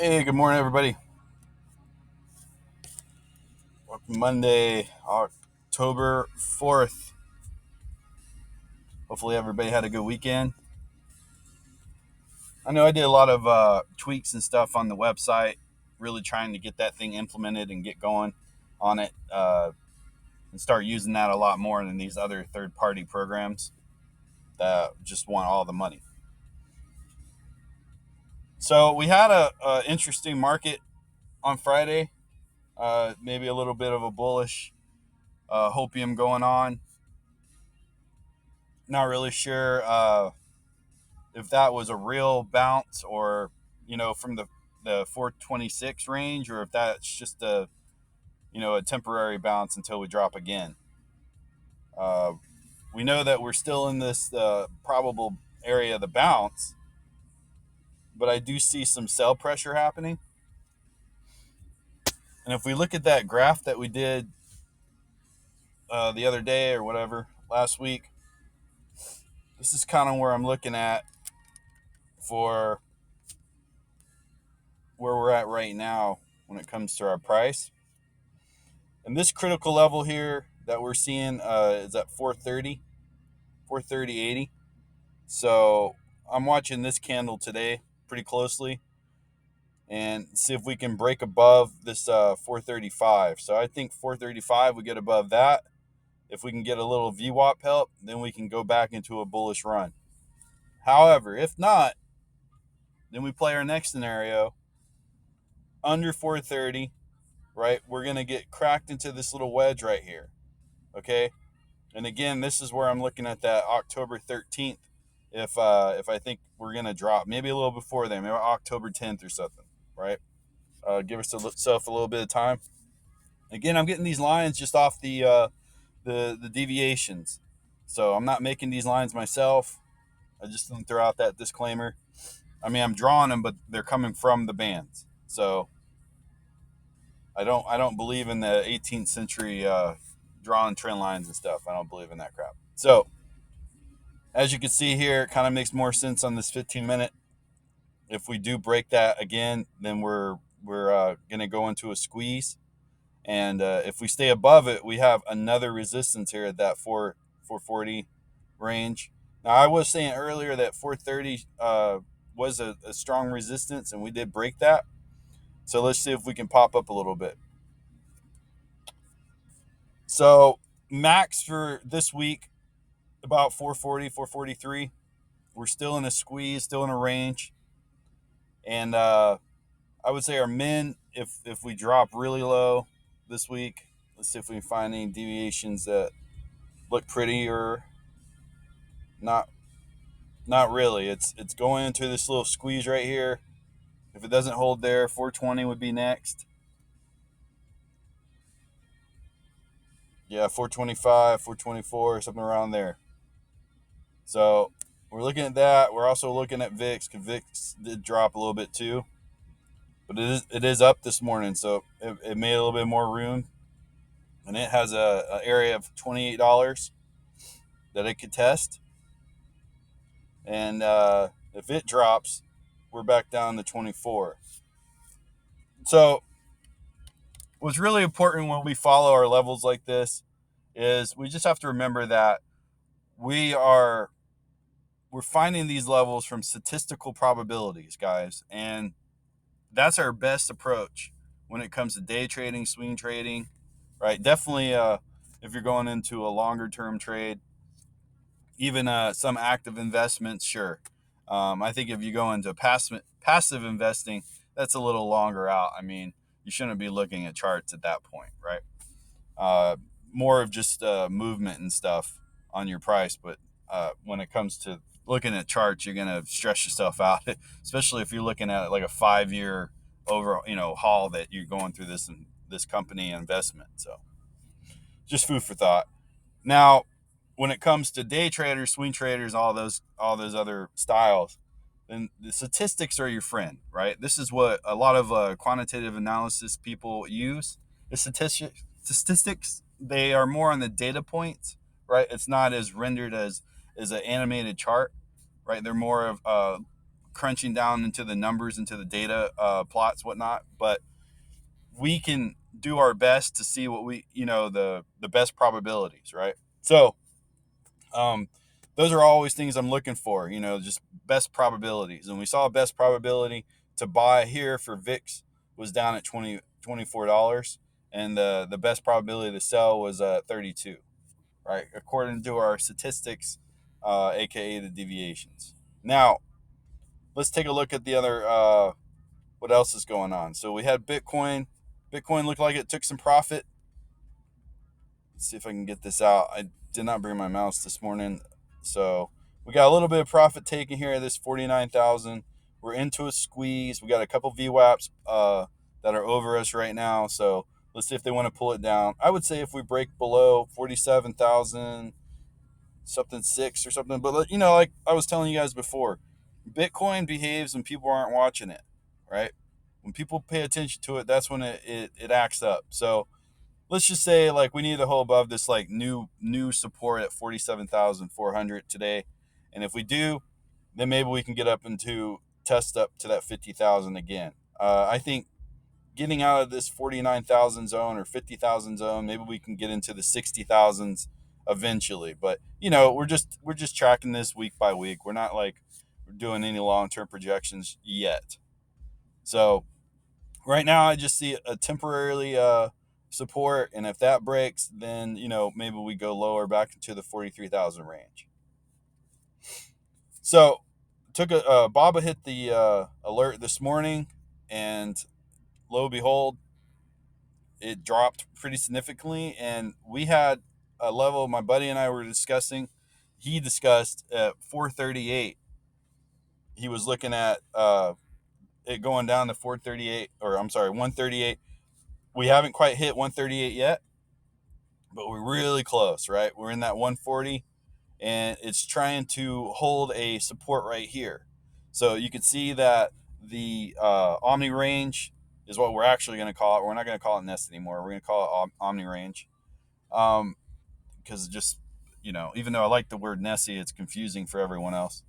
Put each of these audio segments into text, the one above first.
Hey, good morning, everybody. Monday, October 4th. Hopefully, everybody had a good weekend. I know I did a lot of tweaks and stuff on the website, really trying to get that thing implemented and get going on it and start using that a lot more than these other third party programs that just want all the money. So, we had a interesting market on Friday, maybe a little bit of a bullish hopium going on. Not really sure if that was a real bounce or from the 426 range, or if that's just a temporary bounce until we drop again. uh, we know that we're still in this probable area of the bounce, but I do see some sell pressure happening. And if we look at that graph that we did the other day or whatever last week, this is kind of where I'm looking at for where we're at right now when it comes to our price. And this critical level here that we're seeing is at 430, 430.80. So I'm watching this candle today pretty closely and see if we can break above this 435. So I think 435, we get above that. If we can get a little VWAP help, then we can go back into a bullish run. However, if not, then we play our next scenario under 430, right? We're going to get cracked into this little wedge right here. Okay. And again, this is where I'm looking at that October 13th. If I think we're gonna drop, maybe a little before then, maybe October 10th or something, right? Give ourselves a little bit of time. Again, I'm getting these lines just off the deviations, so I'm not making these lines myself. I just didn't throw out that disclaimer. I mean, I'm drawing them, but they're coming from the bands, so I don't believe in the 18th century drawing trend lines and stuff. I don't believe in that crap. So as you can see here, it kind of makes more sense on this 15-minute. If we do break that again, then we're going to go into a squeeze. And if we stay above it, we have another resistance here at that 440 range. Now, I was saying earlier that 430 was a strong resistance, and we did break that. So let's see if we can pop up a little bit. So max for this week, about 440, 443. We're still in a squeeze, still in a range. And I would say our min, if we drop really low this week, let's see if we can find any deviations that look pretty or not. Not really. It's going into this little squeeze right here. If it doesn't hold there, 420 would be next. Yeah, 425, 424, something around there. So we're looking at that. We're also looking at VIX, because VIX did drop a little bit too, but it is up this morning, so it made a little bit more room, and it has a area of $28 that it could test. And if it drops, we're back down to 24. So what's really important when we follow our levels like this is we just have to remember that we're finding these levels from statistical probabilities, guys, and that's our best approach when it comes to day trading, swing trading, right? Definitely, if you're going into a longer term trade, even some active investments, sure. I think if you go into passive investing, that's a little longer out. I mean, you shouldn't be looking at charts at that point, right? Uh, More of just movement and stuff on your price. But when it comes to looking at charts, you're gonna stress yourself out, especially if you're looking at like a 5-year over haul that you're going through this company investment. So just food for thought. Now, when it comes to day traders, swing traders, all those other styles, then the statistics are your friend, right? This is what a lot of quantitative analysis people use. The statistics, they are more on the data points, right? It's not as rendered as an animated chart, right? They're more of crunching down into the numbers, into the data, plots, whatnot, but we can do our best to see what the best probabilities, right? So um, those are always things I'm looking for, just best probabilities. And we saw a best probability to buy here for VIX was down at $24, and the best probability to sell was 32, right? According to our statistics, aka the deviations. Now, let's take a look at the other, what else is going on. So we had Bitcoin. Bitcoin looked like it took some profit. Let's see if I can get this out. I did not bring my mouse this morning. So we got a little bit of profit taken here at this 49,000. We're into a squeeze. We got a couple VWAPs that are over us right now. So let's see if they want to pull it down. I would say if we break below 47,000 something six or something, but like I was telling you guys before, Bitcoin behaves when people aren't watching it, right? When people pay attention to it, that's when it acts up. So let's just say like we need to hold above this like new support at 47,400 today, and if we do, then maybe we can get up into test up to that 50,000 again. I think getting out of this 49,000 zone or 50,000 zone, maybe we can get into the 60,000s eventually. But we're just tracking this week by week. We're not like we're doing any long-term projections yet. So right now I just see a temporarily support, and if that breaks, then maybe we go lower back into the 43,000 range. So took a Baba hit the alert this morning, and lo and behold, it dropped pretty significantly, and we had a level my buddy and I were discussing. He discussed at 438. He was looking at it going down to 438, or I'm sorry, 138. We haven't quite hit 138 yet, but we're really close, right? We're in that 140, and it's trying to hold a support right here. So you can see that the Omni range is what we're actually going to call it. We're not going to call it Nest anymore. We're going to call it Omni range, because just even though I like the word Nessie, it's confusing for everyone else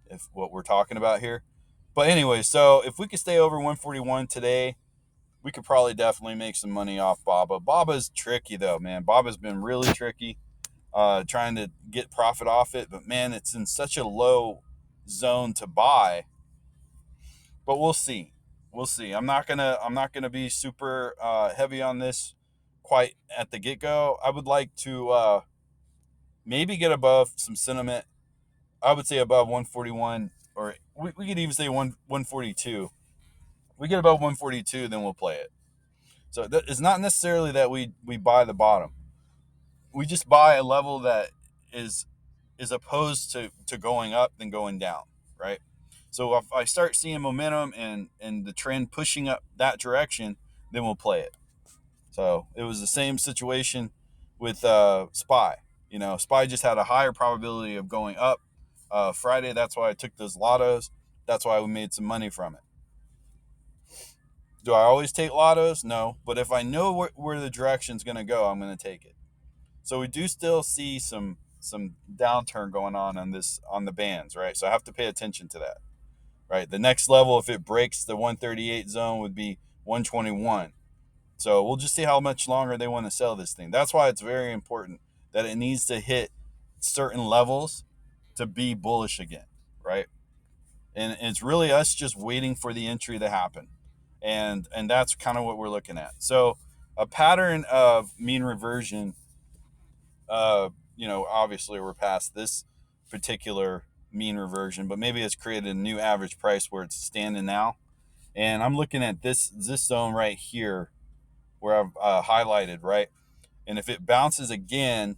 if what we're talking about here. But anyway, so if we could stay over 141 today, we could probably definitely make some money off Baba. Baba's tricky though, man. Baba's been really tricky, trying to get profit off it, but man, it's in such a low zone to buy. But we'll see. We'll see. I'm not gonna be super heavy on this quite at the get go. I would like to maybe get above some sentiment. I would say above 141, or we could even say 142. We get above 142, then we'll play it. So it's not necessarily that we buy the bottom. We just buy a level that is opposed to going up than going down, right? So if I start seeing momentum and the trend pushing up that direction, then we'll play it. So it was the same situation with SPY. SPY just had a higher probability of going up Friday. That's why I took those lottos. That's why we made some money from it. Do I always take lottos? No, but if I know where the direction's going to go, I'm going to take it. So we do still see some downturn going on the bands, right? So I have to pay attention to that, right? The next level, if it breaks the 138 zone, would be 121. So we'll just see how much longer they want to sell this thing. That's why it's very important that it needs to hit certain levels to be bullish again, right? And it's really us just waiting for the entry to happen, and that's kind of what we're looking at. So a pattern of mean reversion. Obviously we're past this particular mean reversion, but maybe it's created a new average price where it's standing now. And I'm looking at this zone right here where I've highlighted, right? And if it bounces again,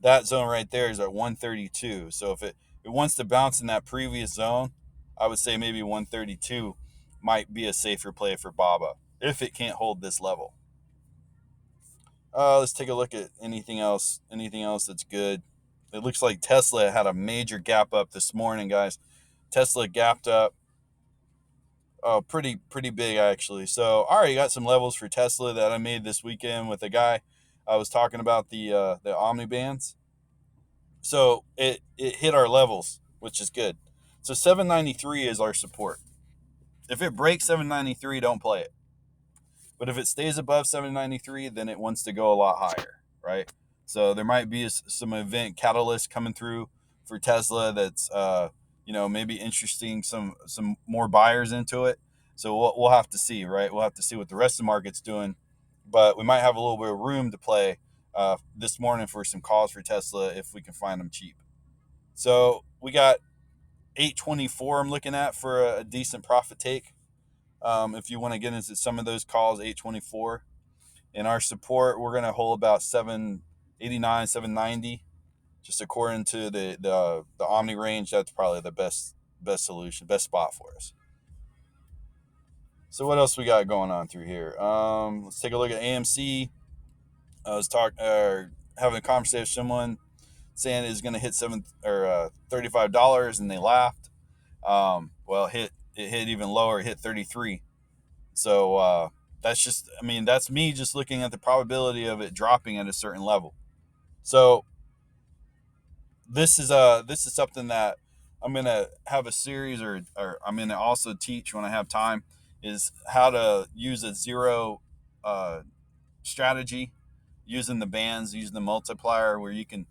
that zone right there is at 132. So if it wants to bounce in that previous zone, I would say maybe 132 might be a safer play for Baba if it can't hold this level. Let's take a look at anything else. Anything else that's good. It looks like Tesla had a major gap up this morning, guys. Tesla gapped up pretty big actually. So I already got some levels for Tesla that I made this weekend with a guy. I was talking about the Omni bands. So it hit our levels, which is good. So 793 is our support. If it breaks 793, don't play it. But if it stays above 793, then it wants to go a lot higher, right? So there might be some event catalyst coming through for Tesla that's maybe interesting some more buyers into it. So we'll have to see, right? We'll have to see what the rest of the market's doing, but we might have a little bit of room to play this morning for some calls for Tesla if we can find them cheap. So we got 824 I'm looking at for a decent profit take. If you want to get into some of those calls, 824. In our support, we're going to hold about 789, 790, just according to the Omni range. That's probably the best solution, best spot for us. So what else we got going on through here? Let's take a look at AMC. I was having a conversation with someone saying it's going to hit $$35, and they laughed. Well, it hit even lower. It hit 33. So that's me just looking at the probability of it dropping at a certain level. So this is something that I'm gonna have a series, or I'm gonna also teach when I have time, is how to use a zero strategy, using the bands, using the multiplier, where you can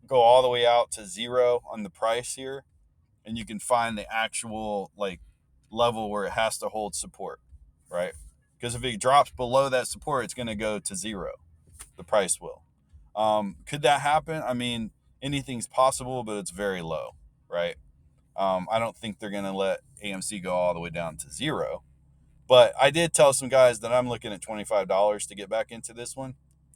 go all the way out to zero on the price here, and you can find the actual level where it has to hold support, right? Because if it drops below that support, it's going to go to zero. The price will. Could that happen? I mean, anything's possible, but it's very low, right? I don't think they're going to let AMC go all the way down to zero. But I did tell some guys that I'm looking at $25 to get back into this one.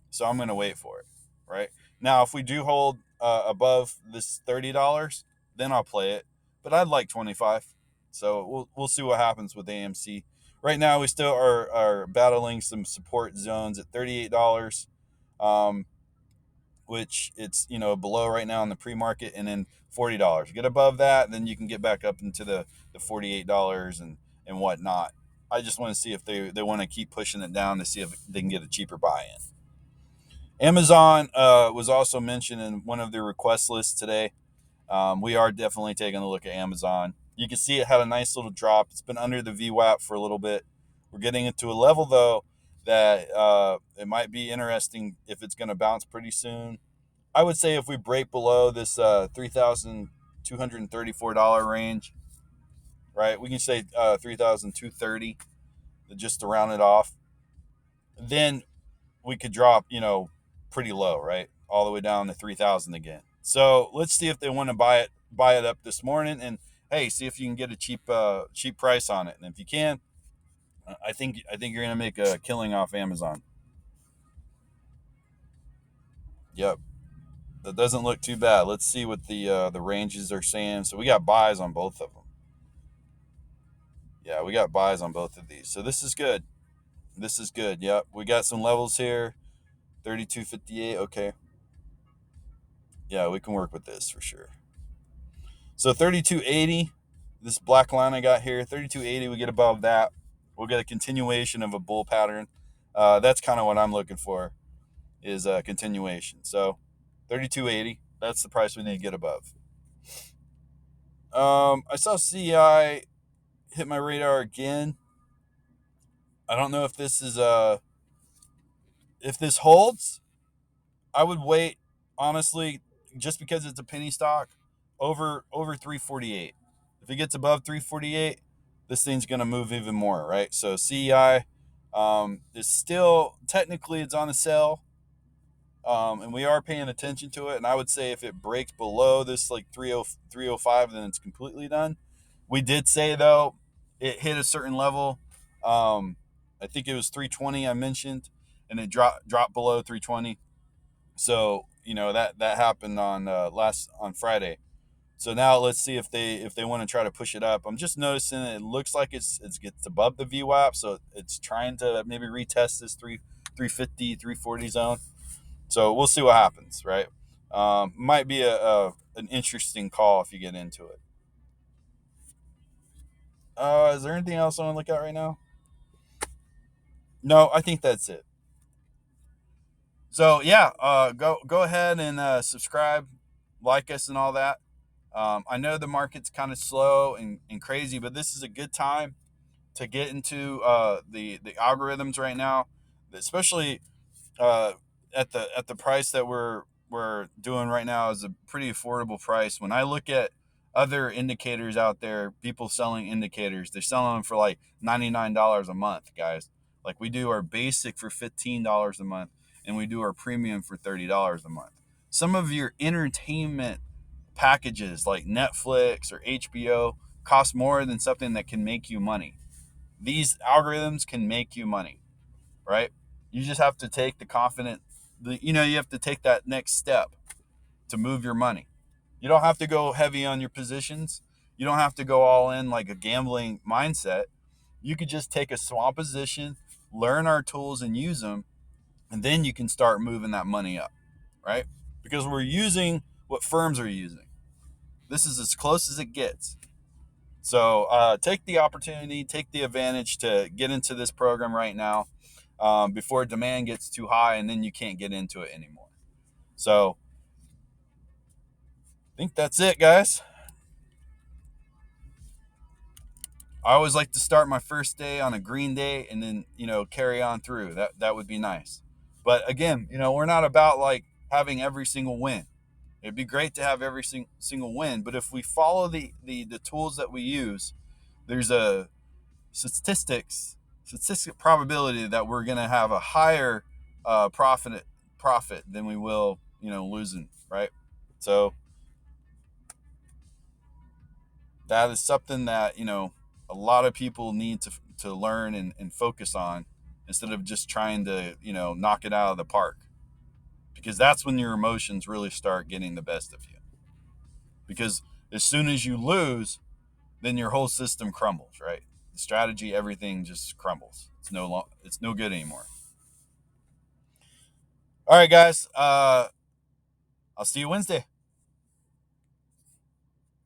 So I'm going to wait for it, right? Now, if we do hold above this $30, then I'll play it. But I'd like 25. So we'll see what happens with AMC. Right now, we still are battling some support zones at $38, which it's below right now in the pre-market, and then $40. Get above that, then you can get back up into the $48 and whatnot. I just want to see if they want to keep pushing it down to see if they can get a cheaper buy-in. Amazon was also mentioned in one of their request lists today. We are definitely taking a look at Amazon. You can see it had a nice little drop. It's been under the VWAP for a little bit. We're getting into a level, though, that it might be interesting if it's going to bounce pretty soon. I would say if we break below this $3,234 range, right? We can say $3,230 just to round it off. Then we could drop, pretty low, right? All the way down to 3,000 again. So let's see if they want to buy it up this morning, and hey, see if you can get a cheap price on it. And if you can, I think you're gonna make a killing off Amazon. Yep, that doesn't look too bad. Let's see what the ranges are saying. So we got buys on both of them. Yeah, we got buys on both of these. So this is good. This is good. Yep, we got some levels here. 32.58. Okay. Yeah, we can work with this for sure. So 32.80, this black line I got here, 32.80, we get above that, we'll get a continuation of a bull pattern. That's kind of what I'm looking for, is a continuation. So 32.80, that's the price we need to get above. I saw CI hit my radar again. I don't know if this is if this holds. I would wait, honestly, just because it's a penny stock, over 348. If it gets above 348, this thing's going to move even more, right? So CEI is still, technically it's on a sell, and we are paying attention to it. And I would say if it breaks below this 305, then it's completely done. We did say, though, it hit a certain level. I think it was 320 I mentioned, and it dropped below 320. So that happened on Friday. So now let's see if they want to try to push it up. I'm just noticing it looks like it's above the VWAP, so it's trying to maybe retest this 350, 340 zone. So we'll see what happens, right? Might be an interesting call if you get into it. Is there anything else I want to look at right now? No, I think that's it. So yeah, go ahead and subscribe, like us, and all that. I know the market's kind of slow and crazy, but this is a good time to get into the algorithms right now, especially uh, at the price that we're doing right now is a pretty affordable price. When I look at other indicators out there, people selling indicators, they're selling them for like $99 a month, guys. Like we do our basic for $15 a month, and we do our premium for $30 a month. Some of your entertainment packages like Netflix or HBO cost more than something that can make you money. These algorithms can make you money, right? You just have to take the confident, you have to take that next step to move your money. You don't have to go heavy on your positions. You don't have to go all in like a gambling mindset. You could just take a small position, learn our tools and use them, and then you can start moving that money up, right? Because we're using what firms are using. This is as close as it gets. So take the opportunity, take the advantage to get into this program right now before demand gets too high and then you can't get into it anymore. So I think that's it, guys. I always like to start my first day on a green day and then, carry on through. That would be nice. But again, we're not about like having every single win. It'd be great to have every single win, but if we follow the tools that we use, there's a statistic probability that we're going to have a higher profit than we will, losing, right? So that is something that a lot of people need to learn and focus on instead of just trying to knock it out of the park, because that's when your emotions really start getting the best of you. Because as soon as you lose, then your whole system crumbles, right? The strategy, everything just crumbles. It's no good anymore. All right, guys. I'll see you Wednesday.